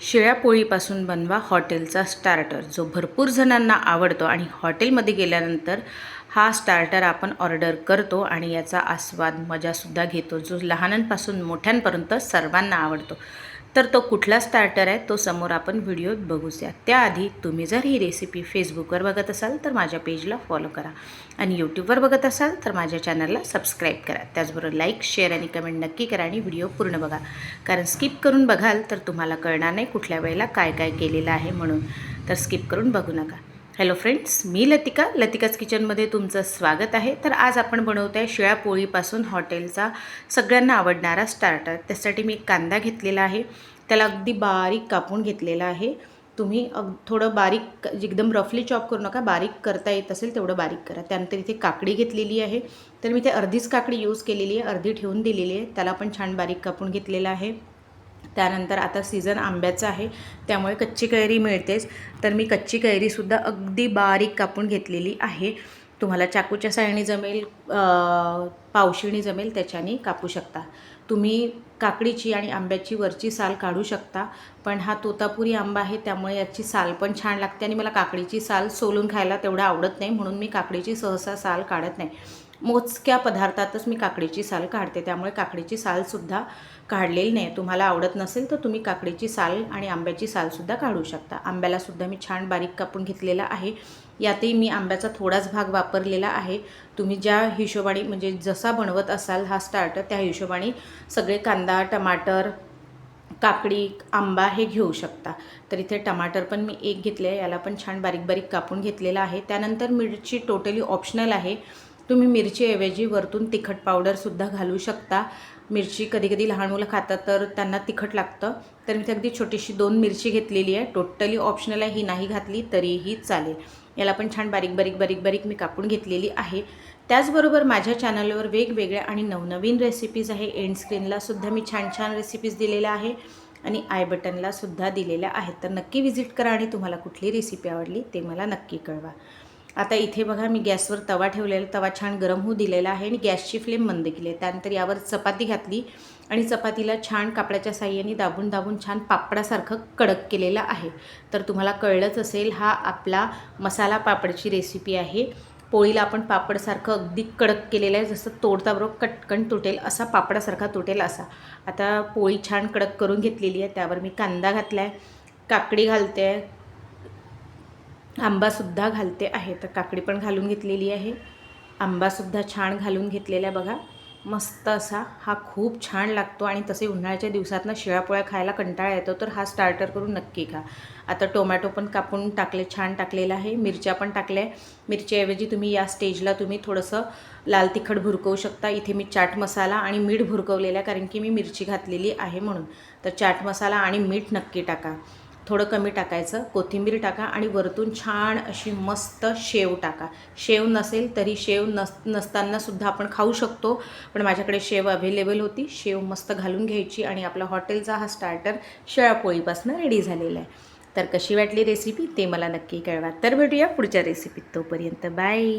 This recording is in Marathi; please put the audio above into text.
शिळ्या पोळीपासून बनवा हॉटेलचा स्टार्टर, जो भरपूर जणांना आवडतो आणि हॉटेलमध्ये गेल्यानंतर हा स्टार्टर आपण ऑर्डर करतो आणि याचा आस्वाद मजासुद्धा घेतो, जो लहानांपासून मोठ्यांपर्यंत सर्वांना आवडतो। तर तो कुठला स्टार्टर आहे तो समोर आपण व्हिडिओत बघूया। त्याआधी तुम्ही जर ही रेसिपी फेसबुकवर बघत असाल तर माझ्या पेजला फॉलो करा आणि यूट्यूबवर बघत असाल तर माझ्या चॅनलला सबस्क्राईब करा। त्याचबरोबर लाईक, शेअर आणि कमेंट नक्की करा आणि व्हिडिओ पूर्ण बघा, कारण स्किप करून बघाल तर तुम्हाला कळणार नाही कुठल्या वेळेला काय काय केलेलं आहे म्हणून, तर स्किप करून बघू नका। हॅलो फ्रेंड्स, मी लतिका, लतिकाज किचनमध्ये तुमचं स्वागत आहे। तर आज आपण बनवत आहे शिळ्या पोळीपासून हॉटेलचा सगळ्यांना आवडणारा स्टार्टर। त्यासाठी मी कांदा घेतलेला आहे, त्याला अगदी बारीक कापून घेतलेला आहे। तुम्ही थोडं बारीक एकदम रफली चॉप करू नका, बारीक करता येत असेल तेवढं बारीक करा। त्यानंतर इथे काकडी घेतलेली आहे, तर मी ते अर्धीच काकडी यूज केलेली आहे, अर्धी ठेवून दिलेली आहे, त्याला पण छान बारीक कापून घेतलेला आहे। त्यानंतर आता सीझन आंब्याचा आहे त्यामुळे कच्ची कैरी मिळतेच, तर मी कच्ची कैरीसुद्धा अगदी बारीक कापून घेतलेली आहे। तुम्हाला चाकूच्या साहाय्याने जमेल, पावशीने जमेल त्याच्याने कापू शकता। तुम्ही काकडीची आणि आंब्याची वरची साल काढू शकता, पण हा तोतापुरी आंबा आहे त्यामुळे याची साल पण छान लागते आणि मला काकडीची साल सोलून खायला तेवढं आवडत नाही, म्हणून मी काकडीची सहसा साल काढत नाही। मोजक्या पदार्थातच मी काकडीची साल काढते, त्यामुळे काकडीची सालसुद्धा काढलेली नाही। तुम्हाला आवडत नसेल तर तुम्ही काकडीची साल आणि आंब्याची सालसुद्धा काढू शकता। आंब्यालासुद्धा मी छान बारीक कापून घेतलेला आहे। यातही मी आंब्याचा थोडाच भाग वापरलेला आहे। तुम्ही ज्या हिशोबाने म्हणजे जसा बनवत असाल हा स्टार्टर त्या हिशोबाने सगळे कांदा, टमाटर, काकडी, आंबा हे घेऊ शकता। तर इथे टमाटर पण मी एक घेतले आहे, याला पण छान बारीक बारीक कापून घेतलेला आहे। त्यानंतर मिरची टोटली ऑप्शनल आहे, तुम्ही मिरचीऐवजी वरतून तिखट पावडरसुद्धा घालू शकता। मिरची कधी कधी लहान मुलं खातात तर त्यांना तिखट लागतं, तर मी अगदी छोटीशी 2 मिरची घेतलेली आहे, टोटली ऑप्शनल आहे, ही नाही घातली तरीही चालेल। याला पण छान बारीक बारीक बारीक बारीक मी कापून घेतलेली आहे। त्याचबरोबर माझ्या चॅनलवर वेगवेगळ्या आणि नवनवीन रेसिपीज आहे, एंड स्क्रीनलासुद्धा मी छान छान रेसिपीज दिलेल्या आहे आणि आय बटनलासुद्धा दिलेल्या आहेत, तर नक्की विजिट करा आणि तुम्हाला कुठली रेसिपी आवडली ते मला नक्की कळवा। आता इथे बघा मी गॅसवर तवा ठेवलेला, तवा छान गरम होऊ दिलेला आहे आणि गॅसची फ्लेम मंद केली आहे। त्यानंतर यावर चपाती घातली आणि चपातीला छान कापडाच्या साहाय्याने दाबून दाबून छान पापडासारखं कडक केलेलं आहे। तर तुम्हाला कळलंच असेल, हा आपला मसाला पापडची रेसिपी आहे। पोळीला आपण पापडसारखं अगदी कडक केलेलं आहे, जसं तोडताबरोबर कटकन तुटेल असा, पापडासारखा तुटेल असा। आता पोळी छान कडक करून घेतलेली आहे, त्यावर मी कांदा घातला आहे, काकडी घालते आहे, आंबासुद्धा घालते आहे। तर काकडी पण घालून घेतलेली आहे, आंबासुद्धा छान घालून घेतलेला आहे। बघा मस्त असा हा खूप छान लागतो आणि तसे उन्हाळ्याच्या दिवसातनं शिळ्या पोळ्या खायला कंटाळा येतो, तर हा स्टार्टर करून नक्की खा। आता टोमॅटो पण कापून टाकले, छान टाकलेला आहे, मिरच्या पण टाकल्या आहे। मिरच्याऐवजी तुम्ही या स्टेजला तुम्ही थोडंसं लाल तिखट भुरकवू शकता। इथे मी चाट मसाला आणि मीठ भुरकवलेलं आहे, कारण की मी मिरची घातलेली आहे म्हणून। तर चाट मसाला आणि मीठ नक्की टाका, थोडं कमी टाकायचं, कोथिंबीर टाका आणि वरतून छान अशी मस्त शेव टाका। शेव नसेल तरी शेव नसतानासुद्धा आपण खाऊ शकतो, पण माझ्याकडे शेव अवेलेबल होती, शेव मस्त घालून घ्यायची आणि आपला हॉटेलचा हा स्टार्टर शिळ्या पोळीपासून रेडी झालेला आहे। तर कशी वाटली रेसिपी ते मला नक्की कळवा। तर भेटूया पुढच्या रेसिपीत, तोपर्यंत बाय।